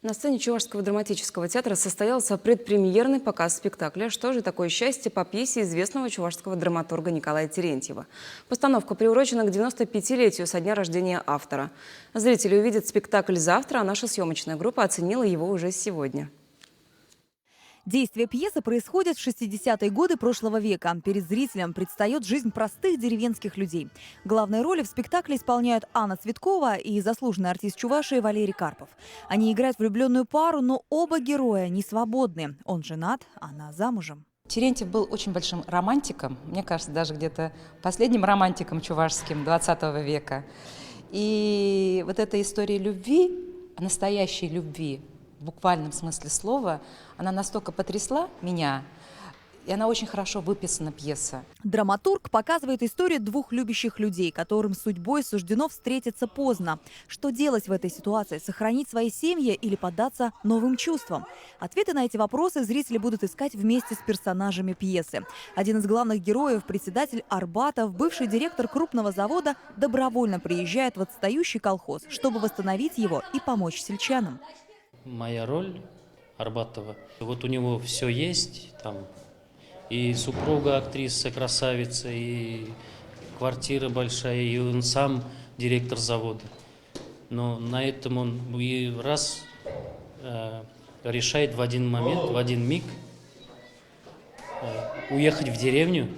На сцене Чувашского драматического театра состоялся предпремьерный показ спектакля «Что же такое счастье» по пьесе известного чувашского драматурга Николая Терентьева. Постановка приурочена к 95-летию со дня рождения автора. Зрители увидят спектакль завтра, а наша съемочная группа оценила его уже сегодня. Действие пьесы происходит в 60-е годы прошлого века. Перед зрителем предстает жизнь простых деревенских людей. Главные роли в спектакле исполняют Анна Цветкова и заслуженный артист Чувашии Валерий Карпов. Они играют влюбленную пару, но оба героя не свободны. Он женат, она замужем. Терентьев был очень большим романтиком, мне кажется, даже где-то последним романтиком чувашским 20 века. И вот эта история любви, настоящей любви, в буквальном смысле слова, она настолько потрясла меня, и она очень хорошо выписана, пьеса. Драматург показывает историю двух любящих людей, которым судьбой суждено встретиться поздно. Что делать в этой ситуации? Сохранить свои семьи или поддаться новым чувствам? Ответы на эти вопросы зрители будут искать вместе с персонажами пьесы. Один из главных героев, председатель Арбатов, бывший директор крупного завода, добровольно приезжает в отстающий колхоз, чтобы восстановить его и помочь сельчанам. Моя роль Арбатова. Вот у него все есть, там и супруга актриса, красавица, и квартира большая, и он сам директор завода. Но на этом он и раз решает в один момент, в один миг уехать в деревню.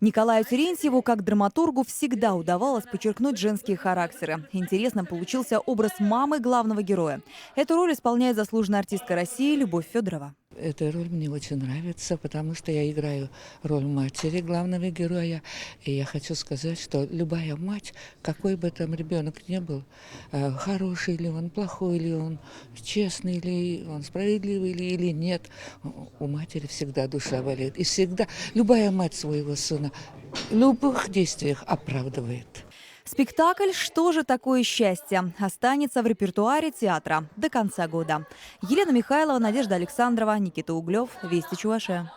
Николаю Терентьеву, как драматургу, всегда удавалось подчеркнуть женские характеры. Интересным получился образ мамы главного героя. Эту роль исполняет заслуженная артистка России Любовь Федорова. Эта роль мне очень нравится, потому что я играю роль матери главного героя. И я хочу сказать, что любая мать, какой бы там ребенок ни был, хороший ли он, плохой ли он, честный ли он, справедливый ли или нет, у матери всегда душа болит. И всегда любая мать своего сына в любых действиях оправдывает. Спектакль «Что же такое счастье» останется в репертуаре театра до конца года. Елена Михайлова, Надежда Александрова, Никита Углев. Вести Чувашия.